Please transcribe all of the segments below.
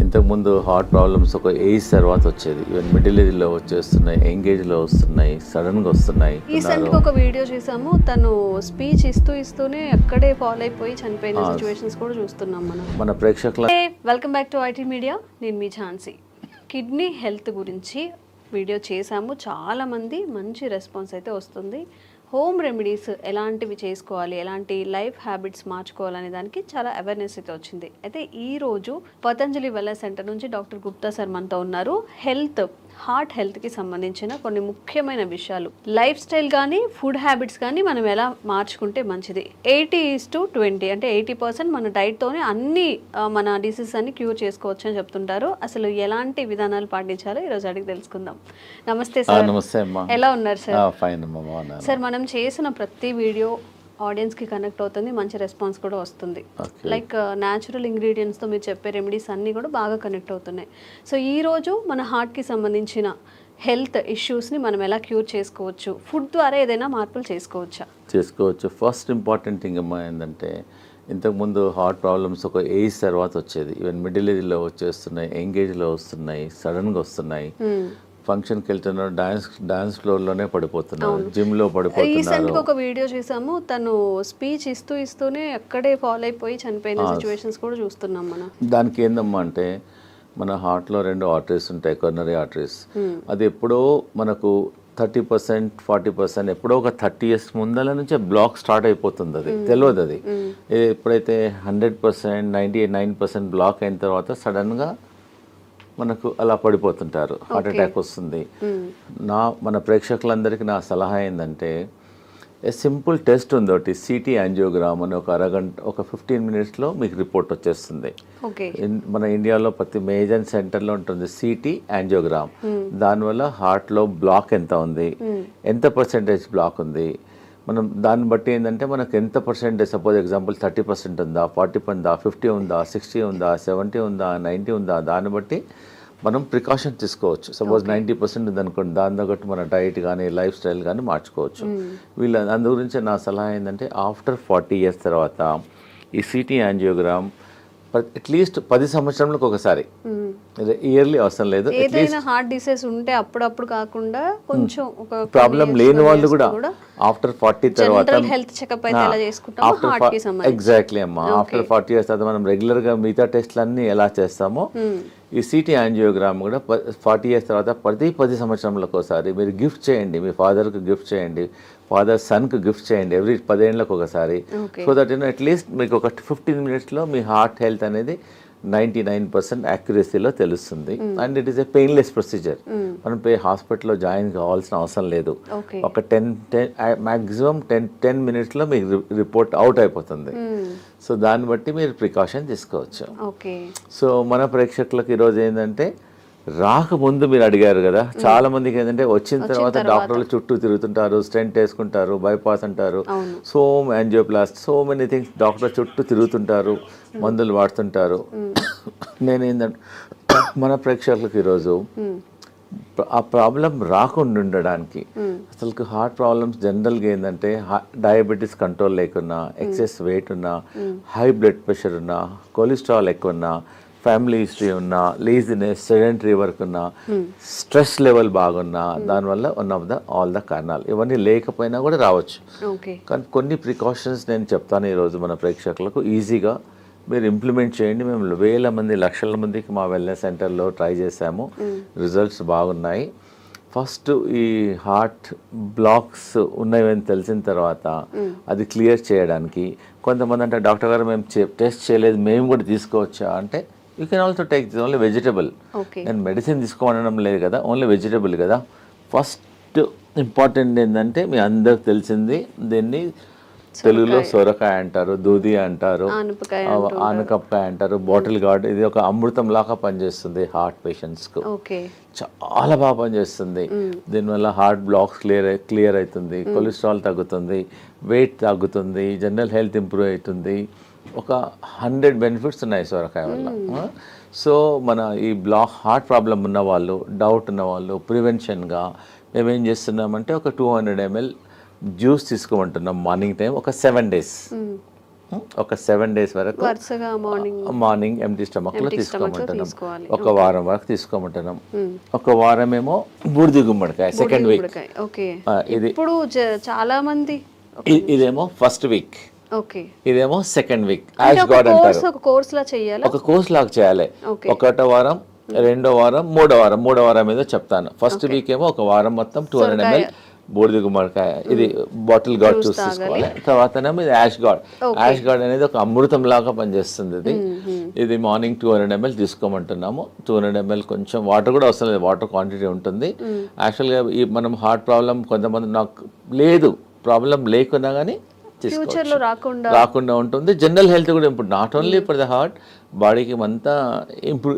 ఇంతకుముందు heart problems ఒక age తర్వాత వచ్చేది, ఈవెన్ మిడిల్ ఏజ్లో వచ్చేస్తున్నాయి, యంగ్ ఏజ్లో వస్తున్నాయి, సడన్గా వస్తున్నాయి. రీసెంట్గా ఒక వీడియో చూసాము, తను స్పీచ్ ఇస్తూనే అక్కడే ఫాలో అయిపోయి చనిపోయిన సిచ్యువేషన్స్ కూడా చూస్తున్నాం మన ప్రేక్షకుల. Welcome back to IT media, నేను మీ ఝాన్సీ. కిడ్నీ హెల్త్ గురించి వీడియో చేశాము, చాలామంది మంచి రెస్పాన్స్ అయితే వస్తుంది. హోమ్ రెమెడీస్ ఎలాంటివి చేసుకోవాలి, ఎలాంటి లైఫ్ హ్యాబిట్స్ మార్చుకోవాలనే దానికి చాలా అవేర్నెస్ అయితే వచ్చింది. అయితే ఈరోజు పతంజలి వెల్నెస్ సెంటర్ నుంచి డాక్టర్ గుప్తా సార్ మనతో ఉన్నారు. హార్ట్ హెల్త్కి సంబంధించిన కొన్ని ముఖ్యమైన విషయాలు, లైఫ్ స్టైల్ కానీ ఫుడ్ హ్యాబిట్స్ కానీ మనం ఎలా మార్చుకుంటే మంచిది. 80:20 అంటే 80% మన డైట్తోనే అన్ని మన డిసీజెస్ అన్ని క్యూర్ చేసుకోవచ్చు అని చెప్తుంటారు. అసలు ఎలాంటి విధానాలు పాటించాలో ఈరోజు అడిగి తెలుసుకుందాం. నమస్తే సార్. నమస్తే అమ్మా. ఎలా ఉన్నారు సార్? ఫైన్ అమ్మా. సార్, మనం చేసిన ప్రతి వీడియో ఆడియన్స్కి కనెక్ట్ అవుతుంది, మంచి రెస్పాన్స్ కూడా వస్తుంది. లైక్ న్యాచురల్ ఇంగ్రీడియంట్స్తో మీరు చెప్పే రెమెడీస్ అన్నీ కూడా బాగా కనెక్ట్ అవుతున్నాయి. సో ఈరోజు మన హార్ట్కి సంబంధించిన హెల్త్ ఇష్యూస్ని మనం ఎలా క్యూర్ చేసుకోవచ్చు, ఫుడ్ ద్వారా ఏదైనా మార్పులు చేసుకోవచ్చు. ఫస్ట్ ఇంపార్టెంట్ థింగ్ అమ్మా ఏంటంటే, ఇంతకుముందు హార్ట్ ప్రాబ్లమ్స్ ఒక ఏజ్ తర్వాత వచ్చేది, ఈవెన్ మిడిల్ ఏజ్లో వచ్చేస్తున్నాయి, యంగ్ ఏజ్లో వస్తున్నాయి, సడన్గా వస్తున్నాయి. ఫంక్షన్కి వెళ్తున్నారు, డాన్స్ ఫ్లోర్లోనే పడిపోతున్నారు, జిమ్లో పడిపోతున్నారు. రీసెంట్గా ఒక వీడియో చూసాము, తను స్పీచ్ ఇస్తూనే అక్కడే ఫాలో అయిపోయి చనిపోయిన సిచ్యువేషన్స్ కూడా చూస్తున్నాం మనం. దానికి ఏందమ్మా అంటే, మన హార్ట్లో 2 ఆర్టరీస్ ఉంటాయి, కొర్నరీ ఆర్టరీస్. అది ఎప్పుడో మనకు 30%, 40% ఎప్పుడో ఒక 30 years ముందల నుంచే బ్లాక్ స్టార్ట్ అయిపోతుంది. అది తెలియదు. అది ఎప్పుడైతే 100%, 99% బ్లాక్ అయిన తర్వాత సడన్గా మనకు అలా పడిపోతుంటారు, హార్ట్ అటాక్ వస్తుంది. మన ప్రేక్షకులందరికీ నా సలహా ఏంటంటే, సింపుల్ టెస్ట్ ఉంది ఒకటి, సిటీ యాంజియోగ్రామ్ అని. ఒక 15 minutesలో మీకు రిపోర్ట్ వచ్చేస్తుంది. మన ఇండియాలో ప్రతి మేజర్ సెంటర్లో ఉంటుంది సిటీ యాంజియోగ్రామ్. దానివల్ల హార్ట్లో బ్లాక్ ఎంత ఉంది, ఎంత పర్సెంటేజ్ బ్లాక్ ఉంది, మనం దాన్ని బట్టి ఏంటంటే మనకు ఎంత పర్సెంటేజ్, సపోజ్ ఎగ్జాంపుల్ 30% ఉందా, 40 ఉందా, 50 ఉందా, 60 ఉందా, 70 ఉందా, 90 ఉందా, దాన్ని బట్టి మనం ప్రికాషన్ తీసుకోవచ్చు. సపోజ్ 90% ఉందనుకోండి, దాని తగ్గట్టు మన డైట్ కానీ లైఫ్ స్టైల్ కానీ మార్చుకోవచ్చు. అందు గురించి నా సలహా ఏంటంటే, ఆఫ్టర్ 40 years తర్వాత ఈ సిటీ యాంజియోగ్రామ్ అట్లీస్ట్ 10 సంవత్సరాలకు ఒకసారి, ఇయర్లీ అవసరం లేదు. ఏదైనా హార్ట్ డిసీజ్ ఉంటే అప్పుడప్పుడు కాకుండా కొంచెం ఒక ప్రాబ్లం లేని వాళ్ళు కూడా ఆఫ్టర్ 40 తర్వాత హెల్త్ చెకప్ అయితే ఎలా చేసుకుంటామో హార్ట్ కి సంబంధించి. ఎగ్జాక్ట్లీ అమ్మా. ఆఫ్టర్ 40 years తర్వాత మనం రెగ్యులర్గా మిగతా టెస్ట్లన్నీ ఎలా చేస్తామో, ఈ సిటీ యాంజియోగ్రామ్ కూడా 40 years తర్వాత ప్రతి 10 సంవత్సరాలకు ఒకసారి మీరు గిఫ్ట్ చేయండి. మీ ఫాదర్కి గిఫ్ట్ చేయండి, ఫాదర్ సన్కి గిఫ్ట్ చేయండి, ఎవ్రీ 10 ఏళ్ళకు ఒకసారి. సో దట్ అట్లీస్ట్ మీకు ఒక 15 minutesలో మీ హార్ట్ హెల్త్ అనేది 99% యాక్యురసీలో తెలుస్తుంది. And it is a painless procedure. మనం హాస్పిటల్లో జాయిన్ కావాల్సిన అవసరం లేదు. ఒక 10 minutesలో మీకు రిపోర్ట్ అవుట్ అయిపోతుంది. సో దాన్ని బట్టి మీరు ప్రికాషన్ తీసుకోవచ్చు. సో మన ప్రేక్షకులకు ఈరోజు ఏంటంటే, రాకముందు మీరు అడిగారు కదా, చాలా మందికి ఏంటంటే వచ్చిన తర్వాత డాక్టర్లు చుట్టూ తిరుగుతుంటారు, స్టెంట్ వేసుకుంటారు, బైపాస్ అంటారు, యాంజియోప్లాస్ట్, సో మెనీ థింగ్స్, డాక్టర్ చుట్టూ తిరుగుతుంటారు, మందులు వాడుతుంటారు. నేనేంటంటే, మన ప్రేక్షకులకు ఈరోజు ఆ ప్రాబ్లం రాకుండా ఉండడానికి, అసలు హార్ట్ ప్రాబ్లమ్స్ జనరల్గా ఏంటంటే, డయాబెటీస్ కంట్రోల్ లేకున్నా, ఎక్సెస్ వెయిట్ ఉన్నా, హై బ్లడ్ ప్రెషర్ ఉన్నా, కొలెస్ట్రాల్ ఎక్కువ ఉన్నా, ఫ్యామిలీ హిస్టరీ ఉన్నా, లేజినెస్, సెడెంటరీ వర్క్ ఉన్నా, స్ట్రెస్ లెవెల్ బాగున్నా, దానివల్ల ఆల్ ద కారణాలు. ఇవన్నీ లేకపోయినా కూడా రావచ్చు. కానీ కొన్ని ప్రికాషన్స్ నేను చెప్తాను ఈరోజు మన ప్రేక్షకులకు, ఈజీగా మీరు ఇంప్లిమెంట్ చేయండి. మేము వేల మంది, లక్షల మందికి మా వెల్నెస్ సెంటర్లో ట్రై చేసాము, రిజల్ట్స్ బాగున్నాయి. ఫస్ట్ ఈ హార్ట్ బ్లాక్స్ ఉన్నాయని తెలిసిన తర్వాత అది క్లియర్ చేయడానికి, కొంతమంది అంటే, డాక్టర్ గారు మేము టెస్ట్ చేయలేదు, మేము కూడా తీసుకోవచ్చా అంటే, you can also take this only vegetable. నేను మెడిసిన్ తీసుకోవడం లేదు కదా, ఓన్లీ వెజిటబుల్ కదా. ఫస్ట్ ఇంపార్టెంట్ ఏంటంటే, మీ అందరికి తెలిసింది, దీన్ని తెలుగులో సొరకాయ అంటారు, దూది అంటారు, ఆనపకాయ అంటారు, బాటిల్ గార్డ్. ఇది ఒక అమృతం లాగా పనిచేస్తుంది హార్ట్ పేషెంట్స్కు, చాలా బాగా పనిచేస్తుంది. దీనివల్ల హార్ట్ బ్లాక్స్ క్లియర్ అవుతుంది, కొలెస్ట్రాల్ తగ్గుతుంది, వెయిట్ తగ్గుతుంది, జనరల్ హెల్త్ ఇంప్రూవ్ అవుతుంది. ఒక 100 benefits ఉన్నాయి సొరకాయ వల్ల. సో మన ఈ హార్ట్ ప్రాబ్లం ఉన్న వాళ్ళు, డౌట్ ఉన్న వాళ్ళు, ప్రివెన్షన్గా మేమేం చేస్తున్నామంటే, ఒక 200 ml జ్యూస్ తీసుకోమంటున్నాం మార్నింగ్ టైం, ఒక 7 days. ఒక 7 days వరకు వరుసగా మార్నింగ్ ఎంటీ స్టమక్ లో తీసుకోమంటున్నాం. తీసుకోవాలి. ఒక వారం వరకు తీసుకోమంటున్నాం. ఒక వారం ఏమో బూడిద గుమ్మడికాయ సెకండ్ వీక్. ఓకే. ఇది ఇప్పుడు చాలా మంది ఇదేమో ఫస్ట్ వీక్, ఓకే, ఇదేమో సెకండ్ వీక్. యాష్ గార్డ్ అంటారు. ఒక కోర్స్ లా చేయాలి, ఒక కోర్స్ లాగా చేయాలి. ఒకటో వారం, రెండో వారం, మూడో వారం ఏదో చెప్తాను. ఫస్ట్ వీక్ ఏమో ఒక వారం మొత్తం 200 ml బూడిద గుమ్మడికాయ, ఇది బాటిల్ గార్డ్ జ్యూస్ తీసుకోవాలి. తర్వాతనేమో ఇది యాష్ గార్డ్. యాష్ గార్డ్ అనేది ఒక అమృతం లాగా పనిచేస్తుంది. ఇది మార్నింగ్ 200 ml తీసుకోమంటున్నాము. 200 ml కొంచెం వాటర్ కూడా అవసరం లేదు, వాటర్ క్వాంటిటీ ఉంటుంది. యాక్చువల్గా ఈ మనం హార్ట్ ప్రాబ్లం కొంతమంది నాకు లేదు, ప్రాబ్లం లేకున్నా కానీ రాకుండా ఉంటుంది. జనరల్ హెల్త్ కూడా ఇప్పుడు not only for the heart, బాడీకి అంతా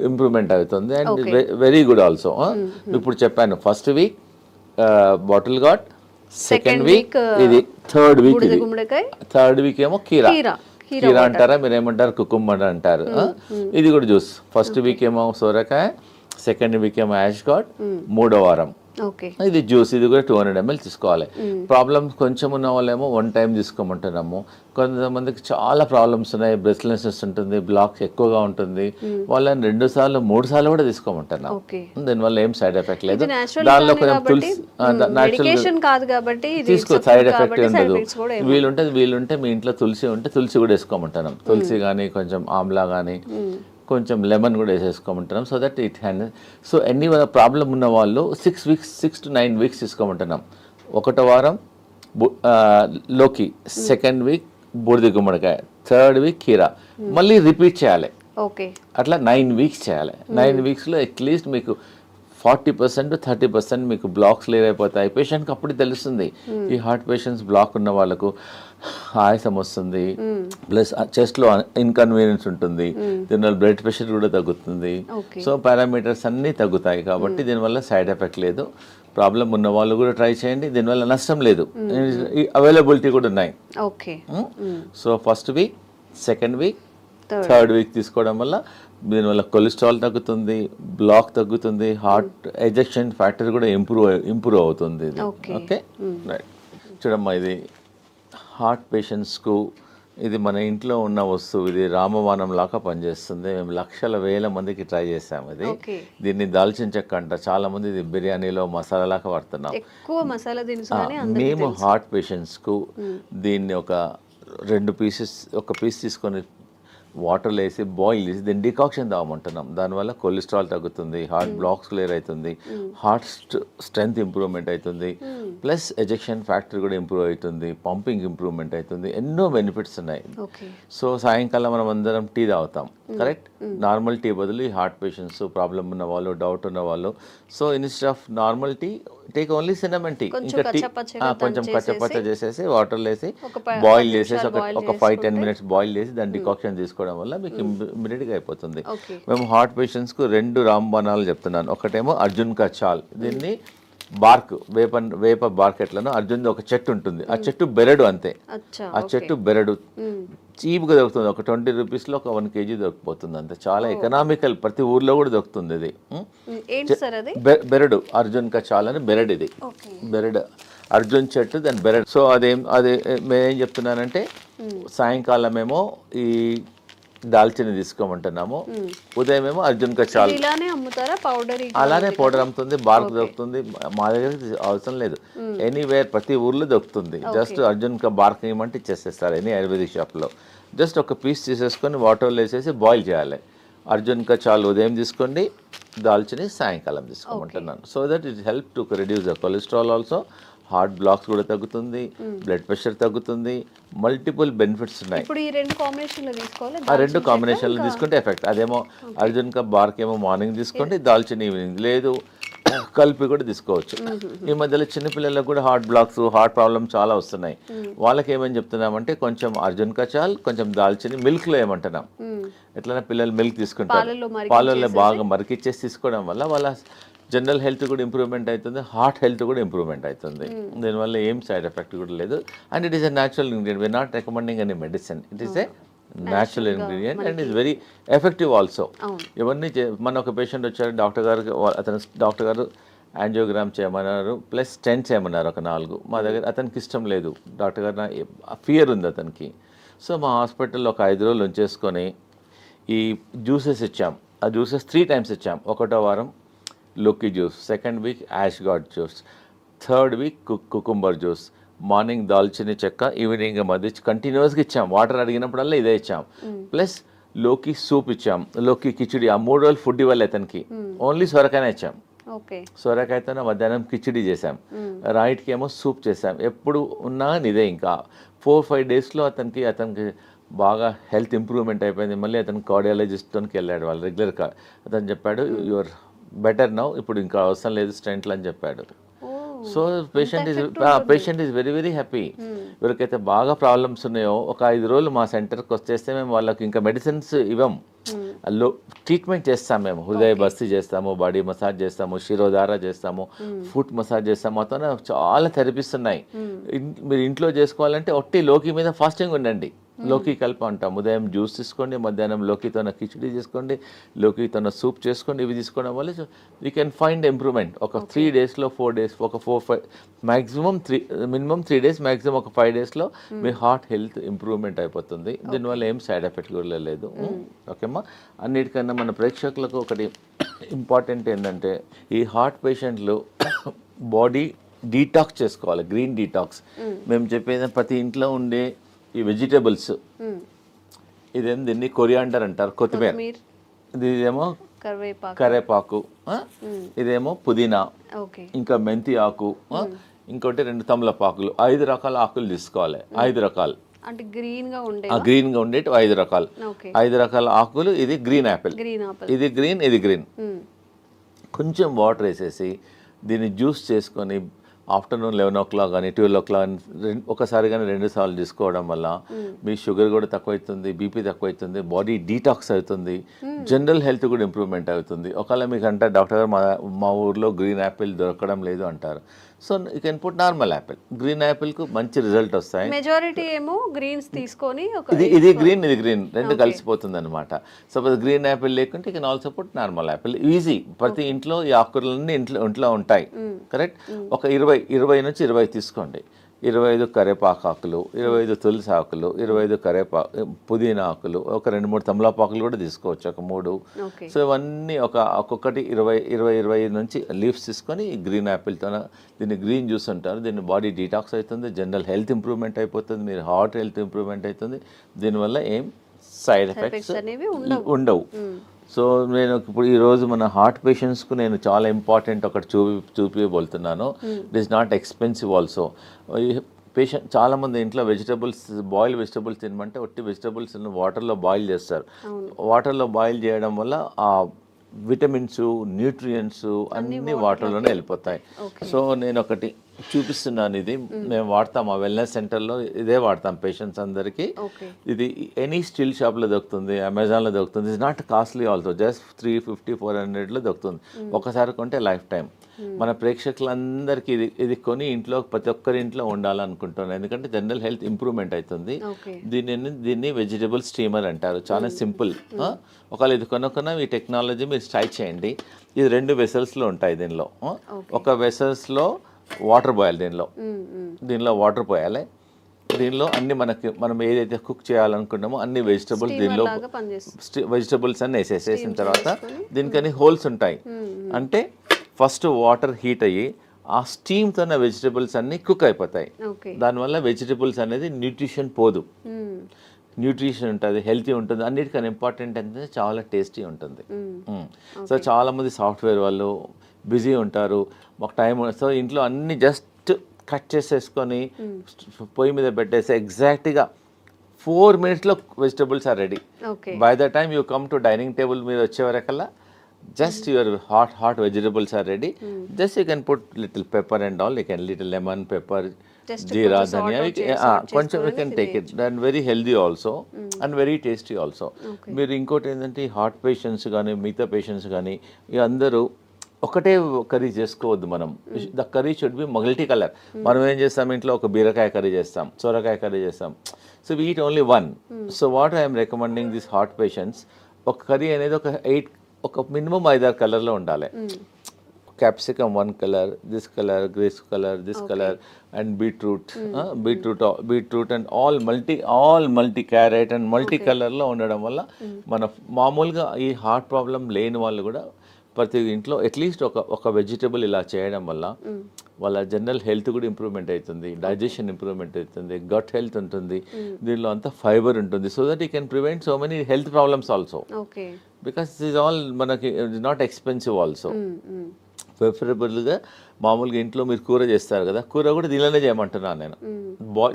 ఇంప్రూవ్మెంట్ అవుతుంది. And very good also. ఇప్పుడు చెప్పాను first week bottle gourd, second week ఇది, థర్డ్ వీక్ ఏమో కీరా అంటారా మీరు ఏమంటారు, కుకుంబర్ అంటారు. ఇది కూడా జ్యూస్. ఫస్ట్ వీక్ ఏమో సోరకాయ, సెకండ్ వీక్ ఏమో యాష్ గార్డ్, మూడో వారం ఇది జ్యూస్. ఇది కూడా 200 ml తీసుకోవాలి. ప్రాబ్లమ్స్ కొంచెం ఉన్న వాళ్ళేమో 1 time తీసుకోమంటున్నాము. కొంతమందికి చాలా ప్రాబ్లమ్స్ ఉన్నాయి, బ్రెస్ట్లెస్నెస్ ఉంటుంది, బ్లాక్స్ ఎక్కువగా ఉంటుంది, వాళ్ళని 2 సార్లు 3 సార్లు కూడా తీసుకోమంటున్నాం. దీనివల్ల ఏం సైడ్ ఎఫెక్ట్ లేదు. దానిలో కొంచెం తులసి తీసుకో, సైడ్ ఎఫెక్ట్ ఉండదు. వీలుంటే మీ ఇంట్లో తులసి ఉంటే తులసి కూడా వేసుకోమంటున్నాం. తులసి కానీ కొంచెం ఆమ్లా కానీ కొంచెం లెమన్ కూడా వేసేసుకోమంటున్నాం. So that it hand. సో ఎన్ని ప్రాబ్లం ఉన్న వాళ్ళు 6 to 9 weeks తీసుకోమంటున్నాం. ఒకటో వారం లోకి, సెకండ్ వీక్ బూడిద గుమ్మడికాయ, థర్డ్ వీక్ కీరా, మళ్ళీ రిపీట్ చేయాలి. అట్లా 9 weeks చేయాలి. 9 weeksలో అట్లీస్ట్ మీకు 40% to 30% మీకు బ్లాక్స్ క్లియర్ అయిపోతాయి. పేషెంట్కి అప్పుడు తెలుస్తుంది. ఈ హార్ట్ పేషెంట్స్ బ్లాక్ ఉన్న వాళ్ళకు ఆయాసం వస్తుంది, ప్లస్ చెస్ట్లో ఇన్కన్వీనియన్స్ ఉంటుంది, దీనివల్ల బ్లడ్ ప్రెషర్ కూడా తగ్గుతుంది. సో పారామీటర్స్ అన్నీ తగ్గుతాయి. కాబట్టి దీనివల్ల సైడ్ ఎఫెక్ట్ లేదు. ప్రాబ్లం ఉన్న వాళ్ళు కూడా ట్రై చేయండి, దీనివల్ల నష్టం లేదు. అవైలబిలిటీ కూడా ఉన్నాయి. So first week, second week, third week తీసుకోవడం వల్ల దీనివల్ల కొలెస్ట్రాల్ తగ్గుతుంది, బ్లాక్ తగ్గుతుంది, హార్ట్ ఎజెక్షన్ ఫ్యాక్టర్ కూడా ఇంప్రూవ్ అవుతుంది. Okay right. చూడమ్మా, ఇది హార్ట్ పేషెంట్స్కు ఇది మన ఇంట్లో ఉన్న వస్తువు. ఇది రామబాణం లాగా పనిచేస్తుంది. మేము లక్షల వేల మందికి ట్రై చేసాము. ఇది దీన్ని దాల్చిన చెక్క అంట. చాలా మంది ఇది బిర్యానీలో మసాలా లాగా వాడుతున్నాం. మేము హార్ట్ పేషెంట్స్కు దీన్ని ఒక 2 pieces, ఒక పీస్ తీసుకొని వాటర్లో వేసి బాయిల్ చేసి దీన్ని డికాక్షన్ తాగమంటున్నాం. దానివల్ల కొలెస్ట్రాల్ తగ్గుతుంది, హార్ట్ బ్లాక్స్ క్లియర్ అవుతుంది, హార్ట్ స్ట్రెంగ్త్ ఇంప్రూవ్మెంట్ అవుతుంది, ప్లస్ ఎజెక్షన్ ఫ్యాక్టర్ కూడా ఇంప్రూవ్ అవుతుంది, పంపింగ్ ఇంప్రూవ్మెంట్ అవుతుంది. ఎన్నో బెనిఫిట్స్ ఉన్నాయి. సో సాయంకాలం మనం అందరం టీ తాగుతాం, కరెక్ట్? నార్మల్ టీ బదులు ఈ హార్ట్ పేషెంట్స్, ప్రాబ్లం ఉన్న వాళ్ళు, డౌట్ ఉన్న వాళ్ళు, so instead of normal tea take only cinnamon tea. ఇంకా టీ కొంచెం కచ్చపచ్చ చేసేసి వాటర్లో వేసి బాయిల్ చేసేసి ఒక 5-10 minutes బాయిల్ చేసి దాని డికాక్షన్ తీసుకోవడం వల్ల మీకు ఇమ్మీడియట్గా అయిపోతుంది. మేము హార్ట్ పేషెంట్స్కు 2 రాంబాణాలు చెప్తున్నాను. ఒకటేమో అర్జున్ కా చాల్. దీన్ని బార్క్, వేప బార్క్ ఎట్లనో అర్జున్ ఒక చెట్టు ఉంటుంది. ఆ చెట్టు బెరడు అంతే. ఆ చెట్టు బెరడు చీప్గా దొరుకుతుంది. ఒక 20 రూపీస్లో ఒక 1 kg దొరికిపోతుంది అంతే. చాలా ఎకనామికల్, ప్రతి ఊర్లో కూడా దొరుకుతుంది. ఇది బెరడు, అర్జున్ కా చాల్ అని బెరడు. ఇది బెరడు, అర్జున్ చెట్టు, దాని బెరడు. సో అదే మేమేం చెప్తున్నానంటే సాయంకాలం ఏమో ఈ దాల్చిన తీసుకోమంటున్నాము, ఉదయం ఏమో అర్జున్ కా చాల్. అలానే పౌడర్ అమ్ముతుంది, బార్క్ దొరుకుతుంది. మా దగ్గర అవసరం లేదు, ఎనీవేర్ ప్రతి ఊర్లో దొరుకుతుంది. జస్ట్ అర్జున్ కా బార్క్ ఇవ్వమంటే ఇచ్చేసేస్తారు ఎనీ ఆయుర్వేదిక్ షాప్లో. జస్ట్ ఒక పీస్ తీసేసుకొని వాటర్లో వేసేసి బాయిల్ చేయాలి. అర్జున్ కా చాల్ ఉదయం తీసుకోండి, దాల్చిని సాయంకాలం తీసుకోమంటున్నాను. So that it help to reduce the cholesterol also, heart blocks కూడా తగ్గుతుంది, బ్లడ్ ప్రెషర్ తగ్గుతుంది, మల్టిపుల్ బెనిఫిట్స్ ఉన్నాయి. ఇప్పుడు ఈ 2 కాంబినేషన్లో తీసుకోవాలి. ఆ 2 కాంబినేషన్లో తీసుకుంటే ఎఫెక్ట్. అదేమో అర్జున్ కా బార్క్ ఏమో మార్నింగ్ తీసుకోండి, దాల్చిన ఈవినింగ్, లేదు కలిపి కూడా తీసుకోవచ్చు. ఈ మధ్యలో చిన్నపిల్లలకు కూడా హార్ట్ బ్లాక్స్, హార్ట్ ప్రాబ్లమ్ చాలా వస్తున్నాయి. వాళ్ళకి ఏమని చెప్తున్నామంటే కొంచెం అర్జున్ కా చాల్, కొంచెం దాల్చిని మిల్క్లో ఏమంటున్నాం. ఎట్లైనా పిల్లలు మిల్క్ తీసుకుంటారు, పాలల్లో బాగా మరికిచ్చేసి తీసుకోవడం వల్ల వాళ్ళ జనరల్ హెల్త్ కూడా ఇంప్రూవ్మెంట్ అవుతుంది, హార్ట్ హెల్త్ కూడా ఇంప్రూవ్మెంట్ అవుతుంది. దీనివల్ల ఏం సైడ్ ఎఫెక్ట్ కూడా లేదు. And it is a natural ingredient. We are not recommending any medicine. It is a natural ingredient and is very effective also. ఇవన్నీ మన ఒక పేషెంట్ వచ్చారు, డాక్టర్ గారు యాంజియోగ్రామ్ చేయమన్నారు, ప్లస్ స్టెంట్ చేయమన్నారు ఒక 4. మా దగ్గర అతనికి ఇష్టం లేదు. డాక్టర్ గారు ఫియర్ ఉంది అతనికి. సో మా హాస్పిటల్లో ఒక 5 రోజులు ఉంచేసుకొని ఈ జ్యూసెస్ ఇచ్చాం. ఆ జ్యూసెస్ 3 times ఇచ్చాం. ఒకటో వారం లోకి juice, second week ash gourd juice, third week cucumber juice, morning దాల్చిని చెక్క, ఈవినింగ్ మధ్య కంటిన్యూస్గా ఇచ్చాం. వాటర్ అడిగినప్పుడల్లా ఇదే ఇచ్చాం. ప్లస్ లోకి సూప్ ఇచ్చాం, లోకి కిచిడి. ఆ 3 రోజులు ఫుడ్ ఇవ్వాలి అతనికి, ఓన్లీ సొరకాయనే ఇచ్చాం. సొరకాయతోనే మధ్యాహ్నం కిచిడి చేసాం, రైట్కి ఏమో సూప్ చేసాం. ఎప్పుడు ఉన్నా ఇదే. ఇంకా 4-5 డేస్లో అతనికి బాగా హెల్త్ ఇంప్రూవ్మెంట్ అయిపోయింది. మళ్ళీ అతను కార్డియాలజిస్ట్కి వెళ్ళాడు, వాళ్ళు రెగ్యులర్గా. అతను చెప్పాడు యువర్ బెటర్ నౌ, ఇప్పుడు ఇంకా అవసరం లేదు స్టెంట్లు అని చెప్పాడు. So patient is very very happy. ఎవరికైతే బాగా ప్రాబ్లమ్స్ ఉన్నాయో ఒక 5 రోజులు మా సెంటర్కి వచ్చేస్తే మేము వాళ్ళకి ఇంకా మెడిసిన్స్ ఇవ్వం, ట్రీట్మెంట్ చేస్తాం. మేము హృదయ బస్తి చేస్తాము, బాడీ మసాజ్ చేస్తాము, శిరోధార చేస్తాము, ఫుట్ మసాజ్ చేస్తాము. మొత్తం చాలా థెరపీస్ ఉన్నాయి. మీరు ఇంట్లో చేసుకోవాలంటే ఒట్టి లోకి మీద ఫాస్టింగ్ ఉండండి. లోకి కలిపి అంటాం. ఉదయం జ్యూస్ తీసుకోండి, మధ్యాహ్నం లోకితోన కిచిడి చేసుకోండి, లోకితోన సూప్ చేసుకోండి. ఇవి తీసుకోవడం వల్ల యూ కెన్ ఫైండ్ ఇంప్రూవ్మెంట్. ఒక 3 daysలో 4 days, ఒక 4-5 మ్యాక్సిమం 3, మినిమం 3 days, మ్యాక్సిమం ఒక 5 daysలో మీ హార్ట్ హెల్త్ ఇంప్రూవ్మెంట్ అయిపోతుంది. దీనివల్ల ఏం సైడ్ ఎఫెక్ట్ కూడా లేదు. ఓకేమ్మా. అన్నిటికన్నా మన ప్రేక్షకులకు ఒకటి ఇంపార్టెంట్ ఏంటంటే, ఈ హార్ట్ పేషెంట్లు బాడీ డీటాక్స్ చేసుకోవాలి, గ్రీన్ డీటాక్స్. మేము చెప్పేది ప్రతి ఇంట్లో ఉండే ఈ వెజిటేబుల్స్, దీన్ని కొరియాండర్ అంటారు, కొత్తిమీర. ఇదేమో కరేపాకు, ఇదేమో పుదీనా, ఇంకా మెంతి ఆకు, ఇంకోటి 2 తమలపాకులు. 5 రకాల ఆకులు తీసుకోవాలి. 5 రకాలు అంటే గ్రీన్ గా ఉండేటి 5 రకాలు. 5 రకాల ఆకులు. ఇది గ్రీన్ యాపిల్, ఇది గ్రీన్, ఇది గ్రీన్. కొంచెం వాటర్ వేసేసి దీన్ని జ్యూస్ చేసుకొని ఆఫ్టర్నూన్ 11 o'clock కానీ 12 o'clock ఒకసారి కానీ 2 సార్లు తీసుకోవడం వల్ల మీ షుగర్ కూడా తక్కువ అవుతుంది, బీపీ తక్కువ అవుతుంది, బాడీ డీటాక్స్ అవుతుంది, జనరల్ హెల్త్ కూడా ఇంప్రూవ్మెంట్ అవుతుంది. ఒకవేళ మీకు అంటే డాక్టర్ గారు మా ఊర్లో గ్రీన్ యాపిల్ దొరకడం లేదు అంటారు. So you can put normal apple. Green యాపిల్కు మంచి రిజల్ట్ వస్తాయి. మెజారిటీ ఏమో గ్రీన్స్ తీసుకొని ఇది గ్రీన్, ఇది గ్రీన్, రెండు కలిసిపోతుంది అనమాట. సపోజ్ గ్రీన్ యాపిల్ లేకుంటే you can also put normal Apple. Easy. ప్రతి ఇంట్లో ఈ ఆకుకూరలన్నీ ఇంట్లో ఉంటాయి. కరెక్ట్. ఒక 20 నుంచి 20 తీసుకోండి. 25 కరేపాకు ఆకులు, 25 తులసి ఆకులు, 25 పుదీనా ఆకులు, ఒక 2-3 తమలపాకులు కూడా తీసుకోవచ్చు, ఒక 3. సో ఇవన్నీ ఒక్కొక్కటి 20 నుంచి లీవ్స్ తీసుకొని గ్రీన్ యాపిల్తో దీన్ని గ్రీన్ జ్యూస్ అంటారు. దీన్ని బాడీ డీటాక్స్ అవుతుంది, జనరల్ హెల్త్ ఇంప్రూవ్మెంట్ అయిపోతుంది, మీరు హార్ట్ హెల్త్ ఇంప్రూవ్మెంట్ అవుతుంది. దీనివల్ల ఏం సైడ్ ఎఫెక్ట్స్ ఉండవు. సో నేను ఇప్పుడు ఈరోజు మన హార్ట్ పేషెంట్స్కు నేను చాలా ఇంపార్టెంట్ ఒకటి చూపిపోతున్నాను. It is not expensive also. Patient చాలామంది ఇంట్లో బాయిల్ వెజిటబుల్స్ తినమంటే ఒట్టి వెజిటబుల్స్ వాటర్లో బాయిల్ చేస్తారు. వాటర్లో బాయిల్ చేయడం వల్ల ఆ విటమిన్స్, న్యూట్రియంట్స్ అన్నీ వాటర్లోనే వెళ్ళిపోతాయి. సో నేను ఒకటి చూపిస్తున్నాను. ఇది మేము వాడతాం, ఆ వెల్నెస్ సెంటర్లో ఇదే వాడతాం పేషెంట్స్ అందరికీ. ఇది ఎనీ స్టీల్ షాప్లో దొరుకుతుంది, అమెజాన్లో దొరుకుతుంది. It's not costly also, just 350-400లో దొరుకుతుంది. ఒకసారి కొంటే లైఫ్ టైం. మన ప్రేక్షకులందరికీ ఇది ఇంట్లో ప్రతి ఒక్కరి ఇంట్లో ఉండాలనుకుంటున్నాను, ఎందుకంటే జనరల్ హెల్త్ ఇంప్రూవ్మెంట్ అవుతుంది. దీన్ని వెజిటబుల్ స్టీమర్ అంటారు. చాలా సింపుల్. ఒకవేళ ఇది కొనుక్కున్న ఈ టెక్నాలజీ మీరు ట్రై చేయండి. ఇది 2 వెసల్స్లో ఉంటాయి. దీనిలో ఒక వెసల్స్లో వాటర్ పోయాలి, దీనిలో వాటర్ పోయాలి. దీనిలో అన్ని మనం ఏదైతే కుక్ చేయాలనుకున్నామో అన్ని వెజిటబుల్స్ అన్ని వేసేసిన తర్వాత దీనికని హోల్స్ ఉంటాయి. అంటే ఫస్ట్ వాటర్ హీట్ అయ్యి ఆ స్టీమ్తో వెజిటబుల్స్ అన్ని కుక్ అయిపోతాయి. దానివల్ల వెజిటబుల్స్ అనేది న్యూట్రిషన్ పోదు, న్యూట్రిషన్ ఉంటుంది, హెల్తీ ఉంటుంది. అన్నిటికన్నా ఇంపార్టెంట్ అంటే చాలా టేస్టీ ఉంటుంది. సో చాలామంది సాఫ్ట్వేర్ వాళ్ళు బిజీ ఉంటారు, మాకు టైం. సో ఇంట్లో అన్ని జస్ట్ కట్ చేసేసుకొని పొయ్యి మీద పెట్టేసి ఎగ్జాక్ట్గా 4 minutesలో vegetables are ready. By the time you come to dining table మీద వచ్చేవరకల్లా just your hot vegetables are ready. Just you can put little pepper and all, you can little lemon, pepper, jeera, dhania, కొంచెం you can take it. And very healthy also and very tasty also. మీరు ఇంకోటి ఏంటంటే heart patients కానీ మిగతా patients కానీ అందరూ ఒకటే curry చేసుకోవద్దు. మనం the curry should be multi colour. మనం ఏం చేస్తాం, ఇంట్లో ఒక బీరకాయ కర్రీ చేస్తాం, సొరకాయ కర్రీ చేస్తాం. So we eat only one. So what I'm recommending this heart patients, ఒక కర్రీ అనేది ఒక మినిమం 5-6 కలర్లో ఉండాలి. capsicum one color, this color, this color, and beetroot, beetroot and all multi carrot and multi color లో ఉండడం వల్ల మన మామూలుగా ఈ హార్ట్ ప్రాబ్లం లేని వాళ్ళు కూడా ప్రతి ఇంట్లో అట్లీస్ట్ ఒక వెజిటబుల్ ఇలా చేయడం వల్ల వాళ్ళ జనరల్ హెల్త్ కూడా ఇంప్రూవ్మెంట్ అవుతుంది, డైజెషన్ ఇంప్రూవ్మెంట్ అవుతుంది, గట్ హెల్త్ ఉంటుంది, దీనిలో అంతా ఫైబర్ ఉంటుంది. So that you can prevent so many health problems also, because is all మనకి నాట్ ఎక్స్పెన్సివ్ ఆల్సో. ప్రిఫరబుల్గా మామూలుగా ఇంట్లో మీరు కూర చేస్తారు కదా, కూర కూడా దీనిలోనే చేయమంటున్నాను నేను.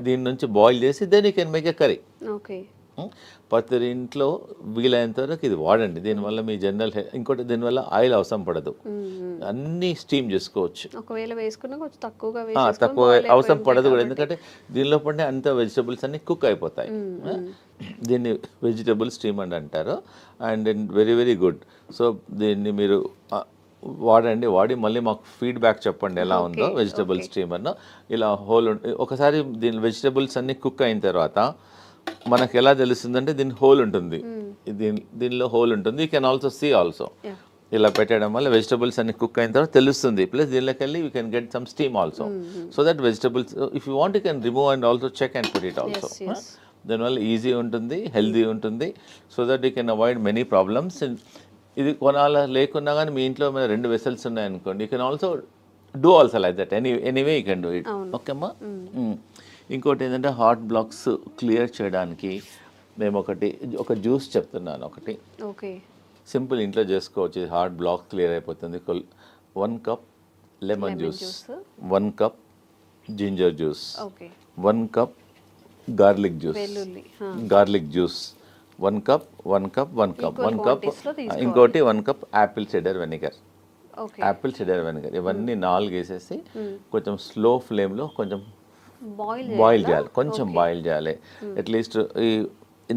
దీని నుంచి బాయిల్ చేసి then you can make a curry. ప్రతి ఇంట్లో వీలైనంత వరకు ఇది వాడండి. దీనివల్ల మీ జనరల్ ఇంకోటి దీనివల్ల ఆయిల్ అవసరం పడదు, అన్నీ స్టీమ్ చేసుకోవచ్చు. తక్కువ అవసరం పడదు కూడా, ఎందుకంటే దీనిలో పడిన అంత వెజిటబుల్స్ అన్ని కుక్ అయిపోతాయి. దీన్ని వెజిటబుల్ స్టీమ్ అని అంటారు. And very very good. So దీన్ని మీరు వాడి మళ్ళీ మాకు ఫీడ్బ్యాక్ చెప్పండి ఎలా ఉందో వెజిటబుల్ స్టీమర్ను. ఇలా హోల్ ఒకసారి దీని వెజిటబుల్స్ అన్ని కుక్ అయిన తర్వాత మనకు ఎలా తెలుస్తుందంటే దీని హోల్ ఉంటుంది, దీనిలో హోల్ ఉంటుంది. You can also see also. ఇలా పెట్టడం వల్ల వెజిటబుల్స్ అన్ని కుక్ అయిన తర్వాత తెలుస్తుంది. ప్లస్ దీనిలోకి వెళ్ళి you can get some steam also. So that vegetables if you want you can remove and also check and put it also. దానివల్ల ఈజీ ఉంటుంది, హెల్దీ ఉంటుంది. So that you can avoid many problems. ఇది కొనాలా లేకున్నా కానీ మీ ఇంట్లో మీద 2 vessels ఉన్నాయనుకోండి, you can also do also like that. Anyway you can do it. Okay అమ్మా. ఇంకోటి ఏంటంటే హార్ట్ బ్లాక్స్ క్లియర్ చేయడానికి మేము ఒక జ్యూస్ చెప్తున్నాను. ఒకటి సింపుల్ ఇంట్లో చేసుకోవచ్చు, హార్ట్ బ్లాక్ క్లియర్ అయిపోతుంది. 1 cup lemon juice, 1 cup ginger juice, 1 cup garlic juice, 1 cup ఇంకోటి 1 కప్ యాపిల్ సిడర్ వెనిగర్. ఇవన్నీ 4 వేసేసి కొంచెం స్లో ఫ్లేమ్లో కొంచెం బాయిల్ చేయాలి, బాయిల్ చేయాలి. అట్లీస్ట్ ఈ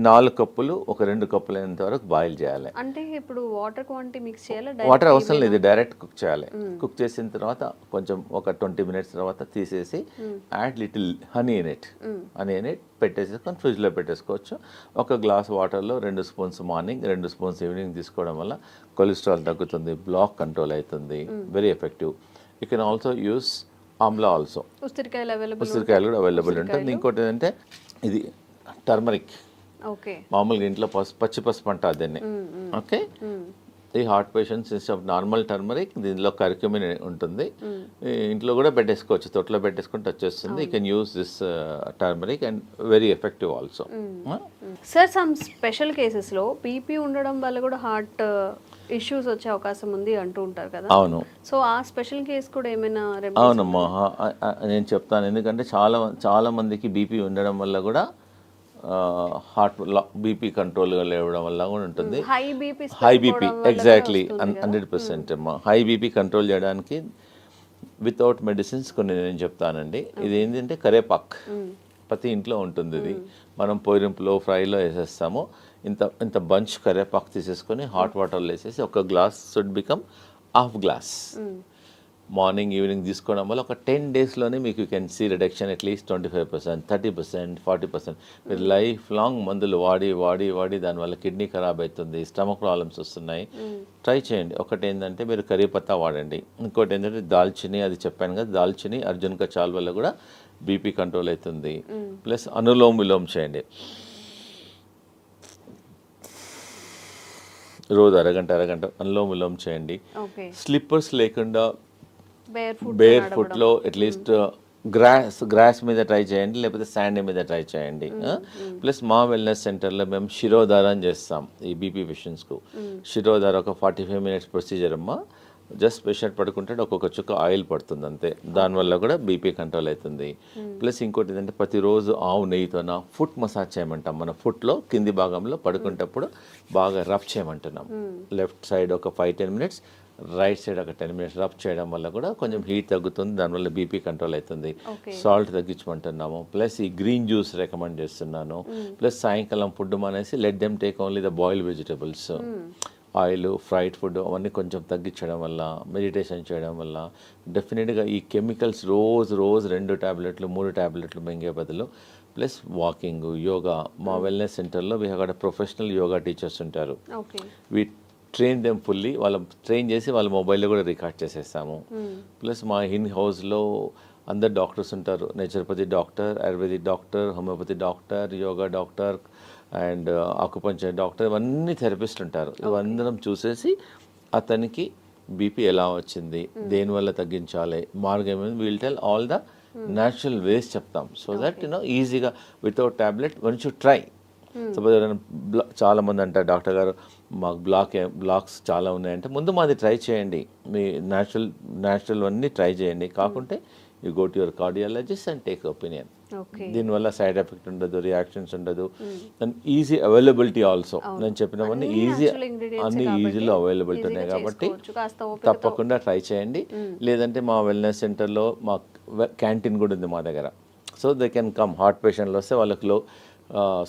4 కప్పులు ఒక 2 కప్పులు అయినంత వరకు బాయిల్ చేయాలి. అంటే ఇప్పుడు వాటర్ క్వాంటిటీ మిక్స్ చేయాలి? వాటర్ అవసరం లేదు, డైరెక్ట్ కుక్ చేయాలి. కుక్ చేసిన తర్వాత కొంచెం ఒక 20 మినిట్స్ తర్వాత తీసేసి add little honey in it పెట్టేసుకొని ఫ్రిడ్జ్లో పెట్టేసుకోవచ్చు. ఒక గ్లాస్ వాటర్లో 2 స్పూన్స్ మార్నింగ్, 2 స్పూన్స్ ఈవినింగ్ తీసుకోవడం వల్ల కొలెస్ట్రాల్ తగ్గుతుంది, బ్లాక్ కంట్రోల్ అవుతుంది. Very effective. You can also use Amla also. ఉసిరికాయలు కూడా అవైలబుల్ ఉంటుంది. ఇంకోటి ఏంటంటే ఇది టర్మరిక్. మామూలుగా ఇంట్లో పచ్చి పసుపు అంటారు దీన్ని. ఓకే, ఈ heart patients instead of normal turmeric దీనిలో కర్క్యూమిన్ ఉంటుంది. ఇంట్లో కూడా పెట్టేసుకోవచ్చు, తొట్లో పెట్టేసుకుంటే వచ్చేస్తుంది. You can use this turmeric and very effective also. Sir, some special కేసెస్లో బీపీ ఉండడం వల్ల కూడా హార్ట్ ఇష్యూస్ వచ్చే అవకాశం ఉంది అంటూ ఉంటారు కదా. అవును. సో ఆ స్పెషల్ కేసు కూడా ఏమైనా? అవునమ్మా, నేను చెప్తాను. ఎందుకంటే చాలా మందికి బీపీ ఉండడం వల్ల కూడా హార్ట్ బీపీ కంట్రోల్గా లేవడం వల్ల కూడా ఉంటుంది. హై బీపీ ఎగ్జాక్ట్లీ 100% అమ్మా. హై బీపీ కంట్రోల్ చేయడానికి వితౌట్ మెడిసిన్స్ కొన్ని నేను చెప్తానండి. ఇది ఏంటంటే కరేపాక్ ప్రతి ఇంట్లో ఉంటుంది. ఇది మనం పొయ్యింపులో ఫ్రైలో వేసేస్తాము. ఇంత బంచ్ కరేపాకు తీసేసుకొని హాట్ వాటర్లో వేసేసి ఒక glass should become half glass morning evening తీసుకోవడం వల్ల ఒక 10 డేస్లోనే మీకు you can see reduction at least 25%, 30%, 40%. మీరు లైఫ్ లాంగ్ మందులు వాడి దానివల్ల కిడ్నీ ఖరాబ్ అవుతుంది, స్టమక్ ప్రాబ్లమ్స్ వస్తున్నాయి. ట్రై చేయండి. ఒకటి ఏంటంటే మీరు కరీ పత్తా వాడండి. ఇంకోటి ఏంటంటే దాల్చిని, అది చెప్పాను కదా, దాల్చిని అర్జున్ కా చాల్ వల్ల కూడా బీపీ కంట్రోల్ అవుతుంది. ప్లస్ అనులోమ్ విలోమ్ చేయండి రోజు అరగంట అనులోమ్ విలోమ్ చేయండి. స్లిప్పర్స్ లేకుండా బేర్ ఫుట్లో అట్లీస్ట్ గ్రాస్ మీద ట్రై చేయండి, లేకపోతే శాండ్ మీద ట్రై చేయండి. ప్లస్ మా వెల్నెస్ సెంటర్లో మేము శిరోధారం చేస్తాం ఈ బీపీ పేషెంట్స్కు. శిరోధార ఒక 45 మినిట్స్ ప్రొసీజర్ అమ్మా. జస్ట్ పేషెంట్ పడుకుంటే ఒక్కొక్క చుక్క ఆయిల్ పడుతుంది అంతే. దానివల్ల కూడా బీపీ కంట్రోల్ అవుతుంది. ప్లస్ ఇంకోటి ఏంటంటే ప్రతిరోజు ఆవు నెయ్యితోన ఫుట్ మసాజ్ చేయమంటాం. మన ఫుట్లో కింది భాగంలో పడుకునేటప్పుడు బాగా రబ్ చేయమంటున్నాం. లెఫ్ట్ సైడ్ ఒక 5-10 మినిట్స్, రైట్ సైడ్ ఒక 10 మినిట్స్ రబ్ చేయడం వల్ల కూడా కొంచెం హీట్ తగ్గుతుంది, దానివల్ల బీపీ కంట్రోల్ అవుతుంది. సాల్ట్ తగ్గించమంటున్నాము. ప్లస్ ఈ గ్రీన్ జ్యూస్ రికమెండ్ చేస్తున్నాను. ప్లస్ సాయంకాలం ఫుడ్ మానేసి let them take only the boiled vegetables. Oil, fried food అవన్నీ కొంచెం తగ్గించడం వల్ల, మెడిటేషన్ చేయడం వల్ల డెఫినెట్గా ఈ కెమికల్స్ రోజు 2 టాబ్లెట్లు 3 టాబ్లెట్లు మింగే బదులు ప్లస్ వాకింగ్, యోగా. మా వెల్నెస్ సెంటర్లో we have got professional yoga teachers ఉంటారు. ట్రైన్ దెమ్ ఫుల్లీ, వాళ్ళ ట్రైన్ చేసి వాళ్ళ మొబైల్లో కూడా రికార్డ్ చేసేస్తాము. ప్లస్ మా ఇన్ హౌస్లో అందరు డాక్టర్స్ ఉంటారు, naturopathy doctor, ayurvedic doctor, homeopathy doctor, yoga doctor and acupuncture doctor, ఇవన్నీ థెరపిస్ట్ ఉంటారు. ఇవందరం చూసేసి అతనికి బీపీ ఎలా వచ్చింది, దేనివల్ల తగ్గించాలి, మార్గం ఏమైంది, will tell all the natural ways చెప్తాం. సో దట్ ఈజీగా without tablet once you try. Suppose ఎవరైనా చాలా మంది అంటారు డాక్టర్ గారు మాకు బ్లాక్స్ చాలా ఉన్నాయంటే, ముందు మాది ట్రై చేయండి, మీ న్యాచురల్ అన్నీ ట్రై చేయండి, కాకుంటే you go to your cardiologist and take opinion. దీనివల్ల సైడ్ ఎఫెక్ట్ ఉండదు, రియాక్షన్స్ ఉండదు, అండ్ ఈజీ అవైలబిలిటీ ఆల్సో. నేను చెప్పినవన్నీ అన్ని ఈజీలో అవైలబిలిటీ ఉన్నాయి కాబట్టి తప్పకుండా ట్రై చేయండి. లేదంటే మా వెల్నెస్ సెంటర్లో మా క్యాంటీన్ కూడా ఉంది మా దగ్గర. So they can come, heart పేషెంట్లు వస్తే వాళ్ళకి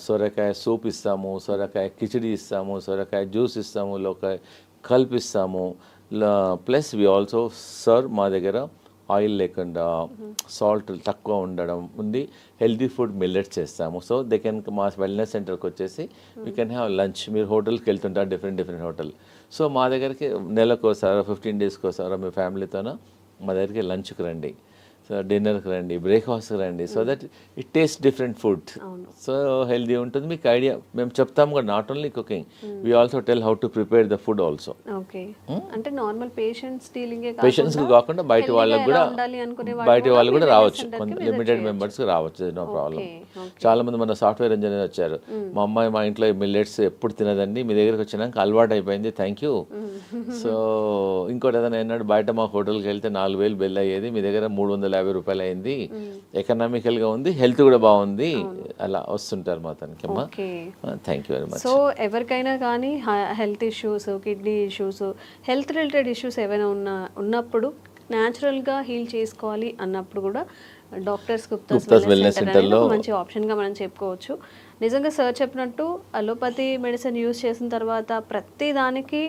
సొరకాయ సూప్ ఇస్తాము, సొరకాయ కిచిడి ఇస్తాము, సొరకాయ జ్యూస్ ఇస్తాము, లోకాయ కల్పిస్తాము. ప్లస్ వి ఆల్సో సర్వ్ మా దగ్గర ఆయిల్ లేకుండా సాల్ట్ తక్కువ ఉండడం ఉంది, హెల్దీ ఫుడ్ మిల్లెట్స్ చేస్తాము. సో దే కెన్ మా వెల్నెస్ సెంటర్కి వచ్చేసి వీ కెన్ హ్యావ్ లంచ్. మీరు హోటల్కి వెళ్తుంటారు, డిఫరెంట్ హోటల్. సో మా దగ్గరికి నెలకోసారో 15 డేస్కి ఒకసారో మీ ఫ్యామిలీతోనో మా దగ్గరికి లంచ్కి రండి, సో డిన్నర్కి రండి, బ్రేక్ఫాస్ట్కి రండి. So that it taste different food, so healthy ఉంటుంది. మీకు ఐడియా మేము చెప్తాము కూడా, not only cooking, we also tell how to prepare the food also. అంటే నార్మల్ పేషెంట్స్కి కాకుండా బయట వాళ్ళకి కూడా, బయట వాళ్ళు కూడా రావచ్చు, లిమిటెడ్ మెంబర్స్కి రావచ్చు, నో ప్రాబ్లం. చాలా మంది మన సాఫ్ట్వేర్ ఇంజనీర్ వచ్చారు, మా అమ్మాయి మా ఇంట్లో మిల్లెట్స్ ఎప్పుడు తినదండి, మీ దగ్గరికి వచ్చినాక అలవాటు అయిపోయింది, థ్యాంక్ యూ. సో ఇంకోటి ఏదైనా అన్నాడు, బయట మా హోటల్కి వెళ్తే 4,000 బిల్ అయ్యేది, మీ దగ్గర 350 రూపాయలు అయింది, ఎకనామికల్గా ఉంది, హెల్త్ కూడా బాగుంది, అలా వస్తుంటారు మా తనకి. అమ్మా thank you very much. So ఎవరికైనా కానీ health issues, kidney issues, health related issues ఏమైనా ఉన్నప్పుడు న్యాచురల్గా హీల్ చేసుకోవాలి అన్నప్పుడు కూడా డాక్టర్స్ గుప్తాస్ వెల్నెస్ సెంటర్లో మంచి ఆప్షన్గా మనం చెప్పుకోవచ్చు. నిజంగా సార్ చెప్పినట్టు అలోపతి మెడిసిన్ యూజ్ చేసిన తర్వాత ప్రతి దానికి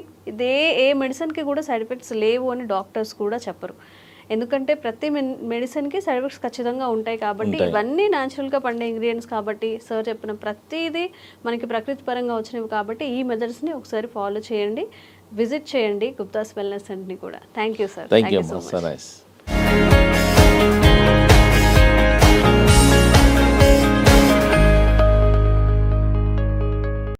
ఏ మెడిసిన్కి కూడా సైడ్ ఎఫెక్ట్స్ లేవు అని డాక్టర్స్ కూడా చెప్పరు. ఎందుకంటే ప్రతి మెడిసిన్కి సైడ్ ఎఫెక్ట్స్ ఖచ్చితంగా ఉంటాయి కాబట్టి, ఇవన్నీ న్యాచురల్గా పండే ఇంగ్రీడియంట్స్ కాబట్టి, సార్ చెప్పిన ప్రతిదీ మనకి ప్రకృతి పరంగా వచ్చినవి కాబట్టి ఈ మెథడ్స్ని ఒకసారి ఫాలో చేయండి, విజిట్ చేయండి గుప్తాస్ వెల్నెస్ సెంటర్ని కూడా. Thank you sir. Thank you so much.